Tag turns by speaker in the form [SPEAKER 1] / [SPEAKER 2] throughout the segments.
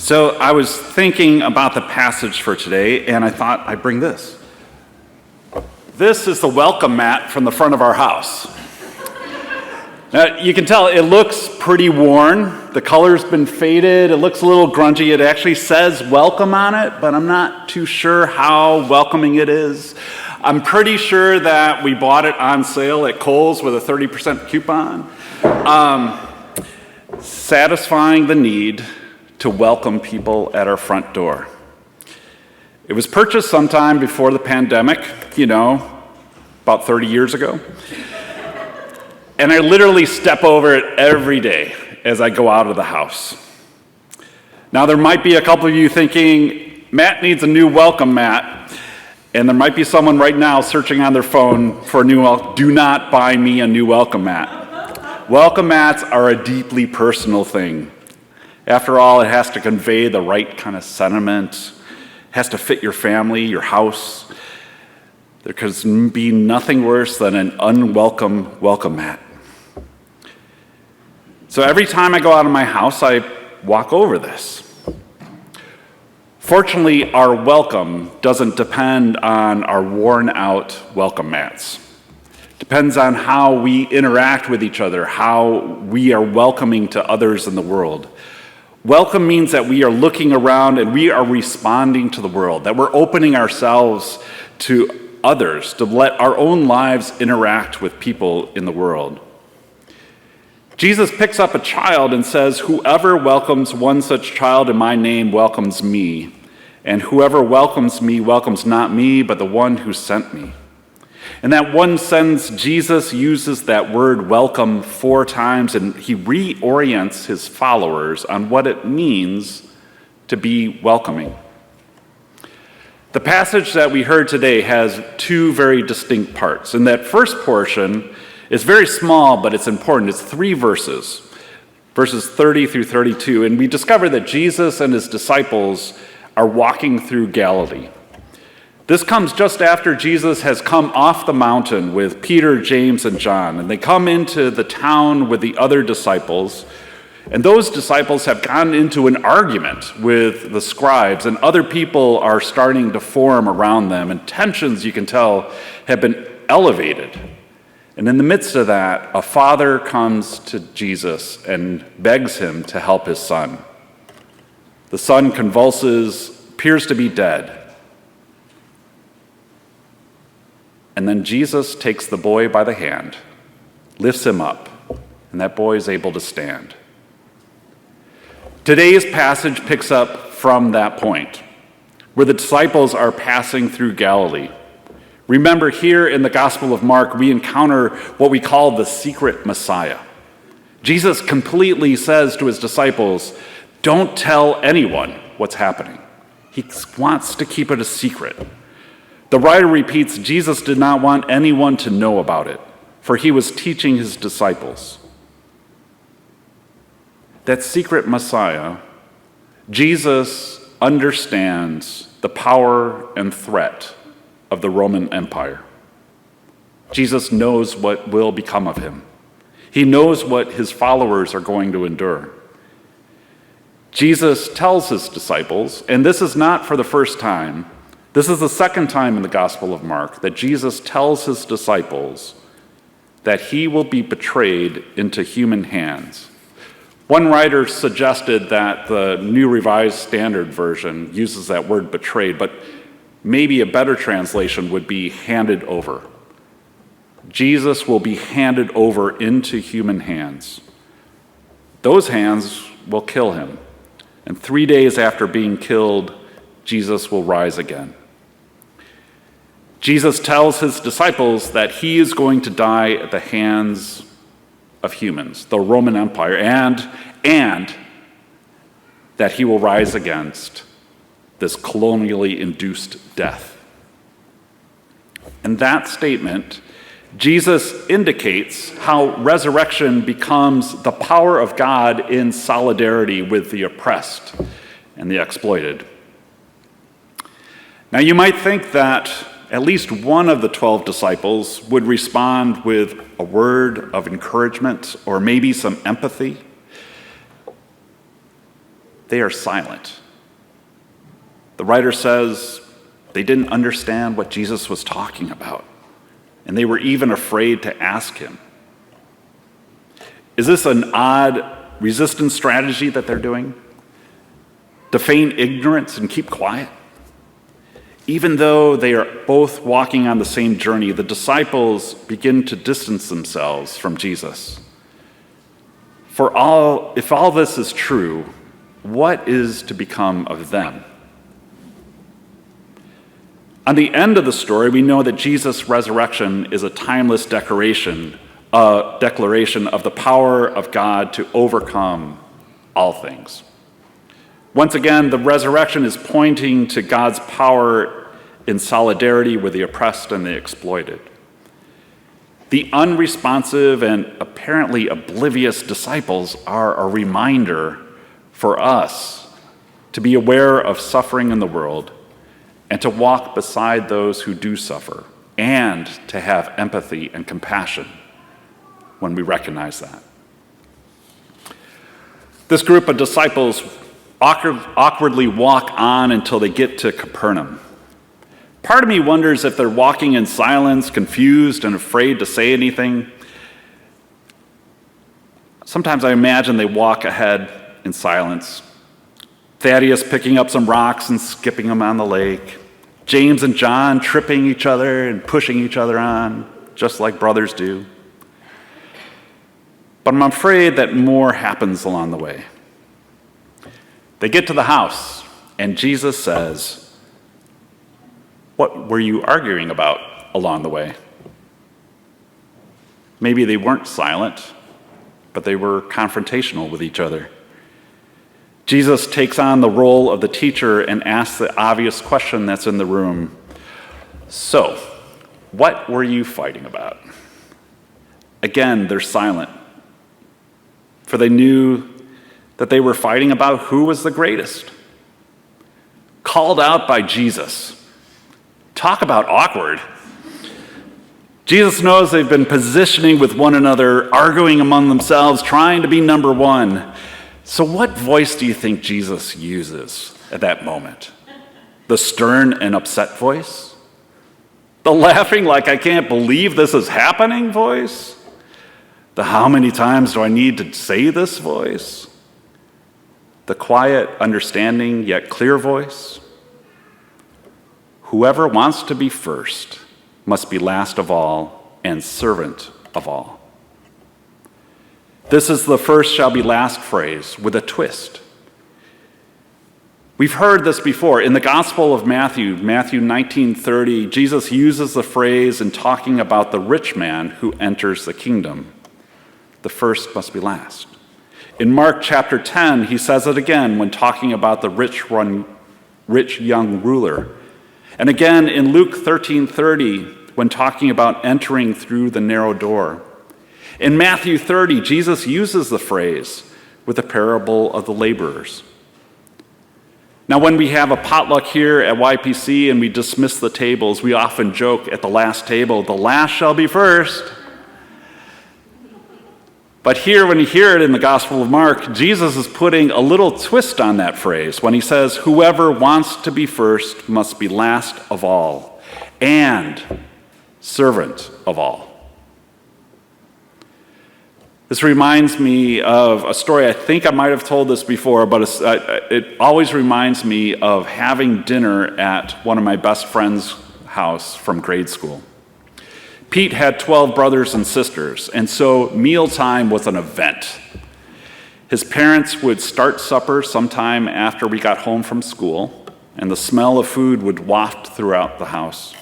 [SPEAKER 1] So I was thinking about the passage for today, and I thought I'd bring this. This is the welcome mat from the front of our house. Now, you can tell it looks pretty worn. The color's been faded. It looks a little grungy. It actually says welcome on it, but I'm not too sure how welcoming it is. I'm pretty sure that we bought it on sale at Kohl's with a 30% coupon. Satisfying the need to welcome people at our front door. It was purchased sometime before the pandemic, about 30 years ago. And I literally step over it every day as I go out of the house. Now, there might be a couple of you thinking, Matt needs a new welcome mat. And there might be someone right now searching on their phone for a new welcome. Do not buy me a new welcome mat. Welcome mats are a deeply personal thing. After all, it has to convey the right kind of sentiment. It has to fit your family, your house. There can be nothing worse than an unwelcome welcome mat. So every time I go out of my house, I walk over this. Fortunately, our welcome doesn't depend on our worn-out welcome mats. It depends on how we interact with each other, how we are welcoming to others in the world. Welcome means that we are looking around and we are responding to the world, that we're opening ourselves to others, to let our own lives interact with people in the world. Jesus picks up a child and says, "Whoever welcomes one such child in my name welcomes me, and whoever welcomes me welcomes not me, but the one who sent me." In that one sentence, Jesus uses that word welcome 4 times, and he reorients his followers on what it means to be welcoming. The passage that we heard today has 2 very distinct parts. And that first portion is very small, but it's important. It's 3 verses, verses 30 through 32. And we discover that Jesus and his disciples are walking through Galilee. This comes just after Jesus has come off the mountain with Peter, James, and John. And they come into the town with the other disciples. And those disciples have gotten into an argument with the scribes, and other people are starting to form around them. And tensions, you can tell, have been elevated. And in the midst of that, a father comes to Jesus and begs him to help his son. The son convulses, appears to be dead. And then Jesus takes the boy by the hand, lifts him up, and that boy is able to stand. Today's passage picks up from that point, where the disciples are passing through Galilee. Remember, here in the Gospel of Mark, we encounter what we call the secret Messiah. Jesus completely says to his disciples, "Don't tell anyone what's happening." He wants to keep it a secret. The writer repeats, Jesus did not want anyone to know about it, for he was teaching his disciples. That secret Messiah, Jesus understands the power and threat of the Roman Empire. Jesus knows what will become of him. He knows what his followers are going to endure. Jesus tells his disciples, and this is not for the first time, this is the second time in the Gospel of Mark that Jesus tells his disciples that he will be betrayed into human hands. One writer suggested that the New Revised Standard Version uses that word betrayed, but maybe a better translation would be handed over. Jesus will be handed over into human hands. Those hands will kill him. And 3 days after being killed, Jesus will rise again. Jesus tells his disciples that he is going to die at the hands of humans, the Roman Empire, and that he will rise against this colonially induced death. In that statement, Jesus indicates how resurrection becomes the power of God in solidarity with the oppressed and the exploited. Now, you might think that at least one of the 12 disciples would respond with a word of encouragement or maybe some empathy. they are silent. The writer says they didn't understand what Jesus was talking about, and they were even afraid to ask him. Is this an odd resistance strategy that they're doing? To feign ignorance and keep quiet? Even though they are both walking on the same journey, the disciples begin to distance themselves from Jesus. If all this is true, what is to become of them? On the end of the story, we know that Jesus' resurrection is a timeless declaration of the power of God to overcome all things. Once again, the resurrection is pointing to God's power in solidarity with the oppressed and the exploited. The unresponsive and apparently oblivious disciples are a reminder for us to be aware of suffering in the world and to walk beside those who do suffer, and to have empathy and compassion when we recognize that. This group of disciples awkwardly walk on until they get to Capernaum. Part of me wonders if they're walking in silence, confused and afraid to say anything. Sometimes I imagine they walk ahead in silence. Thaddeus picking up some rocks and skipping them on the lake. James and John tripping each other and pushing each other on, just like brothers do. But I'm afraid that more happens along the way. They get to the house, and Jesus says, "What were you arguing about along the way?" Maybe they weren't silent, but they were confrontational with each other. Jesus takes on the role of the teacher and asks the obvious question that's in the room. "So, what were you fighting about?" Again, they're silent, for they knew that they were fighting about who was the greatest. Called out by Jesus. Talk about awkward. Jesus knows they've been positioning with one another, arguing among themselves, trying to be number one. So what voice do you think Jesus uses at that moment? The stern and upset voice? The laughing like I can't believe this is happening voice? The how many times do I need to say this voice? The quiet, understanding, yet clear voice? Whoever wants to be first must be last of all and servant of all. This is the first shall be last phrase with a twist. We've heard this before. In the Gospel of Matthew 19:30, Jesus uses the phrase in talking about the rich man who enters the kingdom. The first must be last. In Mark chapter 10, he says it again when talking about the rich young ruler. And again in Luke 13:30 when talking about entering through the narrow door. In Matthew 30, Jesus uses the phrase with the parable of the laborers. Now, when we have a potluck here at YPC and we dismiss the tables, we often joke at the last table, "The last shall be first." But here, when you hear it in the Gospel of Mark, Jesus is putting a little twist on that phrase when he says, "Whoever wants to be first must be last of all and servant of all." This reminds me of a story. I think I might have told this before, but it always reminds me of having dinner at one of my best friend's house from grade school. Pete had 12 brothers and sisters, and so mealtime was an event. His parents would start supper sometime after we got home from school, and the smell of food would waft throughout the house.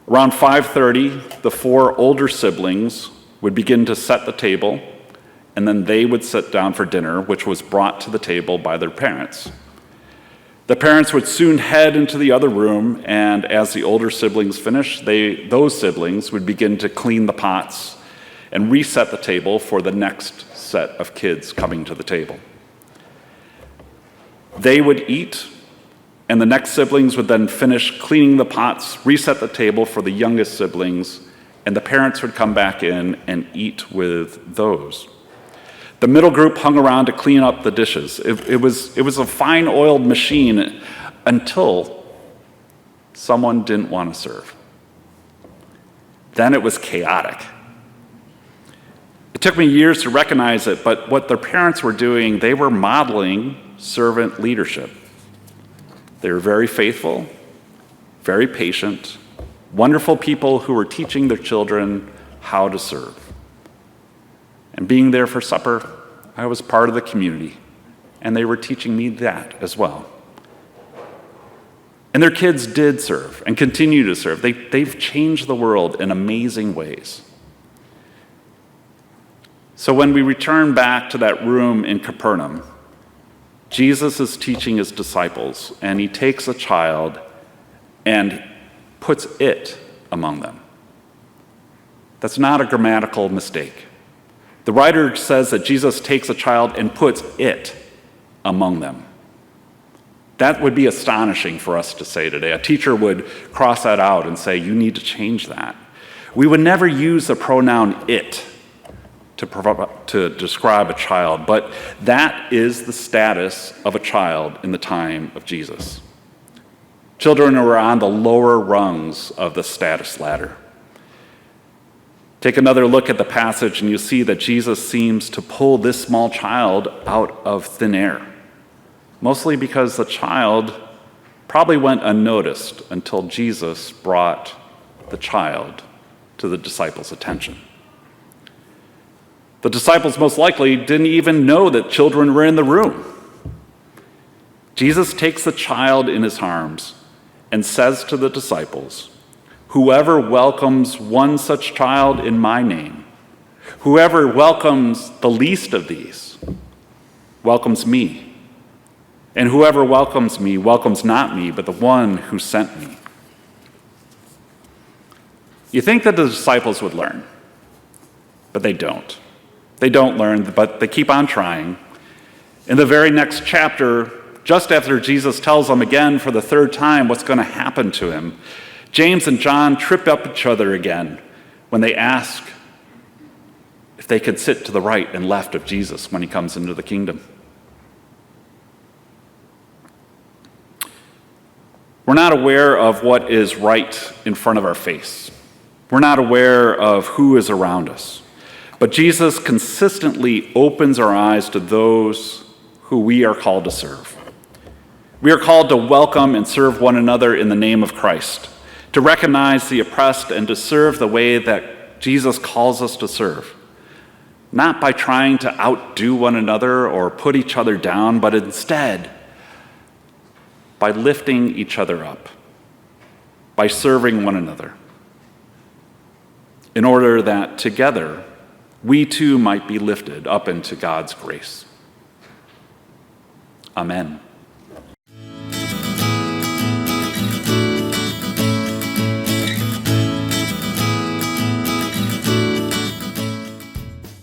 [SPEAKER 1] Around 5:30, the 4 older siblings would begin to set the table, and then they would sit down for dinner, which was brought to the table by their parents. The parents would soon head into the other room, and as the older siblings finished, those siblings would begin to clean the pots and reset the table for the next set of kids coming to the table. They would eat, and the next siblings would then finish cleaning the pots, reset the table for the youngest siblings, and the parents would come back in and eat with those. The middle group hung around to clean up the dishes. It was a fine-oiled machine until someone didn't want to serve. Then it was chaotic. It took me years to recognize it, but what their parents were doing, they were modeling servant leadership. They were very faithful, very patient, wonderful people who were teaching their children how to serve. And being there for supper, I was part of the community, and they were teaching me that as well. And their kids did serve and continue to serve. They've changed the world in amazing ways. So when we return back to that room in Capernaum, Jesus is teaching his disciples, and he takes a child and puts it among them. That's not a grammatical mistake. The writer says that Jesus takes a child and puts it among them. That would be astonishing for us to say today. A teacher would cross that out and say, you need to change that. We would never use the pronoun it to describe a child, but that is the status of a child in the time of Jesus. Children were on the lower rungs of the status ladder. Take another look at the passage and you see that Jesus seems to pull this small child out of thin air, mostly because the child probably went unnoticed until Jesus brought the child to the disciples' attention. The disciples most likely didn't even know that children were in the room. Jesus takes the child in his arms and says to the disciples, "Whoever welcomes one such child in my name, whoever welcomes the least of these, welcomes me. And whoever welcomes me welcomes not me, but the one who sent me." You think that the disciples would learn, but they don't. They don't learn, but they keep on trying. In the very next chapter, just after Jesus tells them again for the third time what's going to happen to him, James and John trip up each other again when they ask if they could sit to the right and left of Jesus when he comes into the kingdom. We're not aware of what is right in front of our face. We're not aware of who is around us. But Jesus consistently opens our eyes to those who we are called to serve. We are called to welcome and serve one another in the name of Christ, to recognize the oppressed and to serve the way that Jesus calls us to serve. Not by trying to outdo one another or put each other down, but instead by lifting each other up, by serving one another, in order that together we too might be lifted up into God's grace. Amen.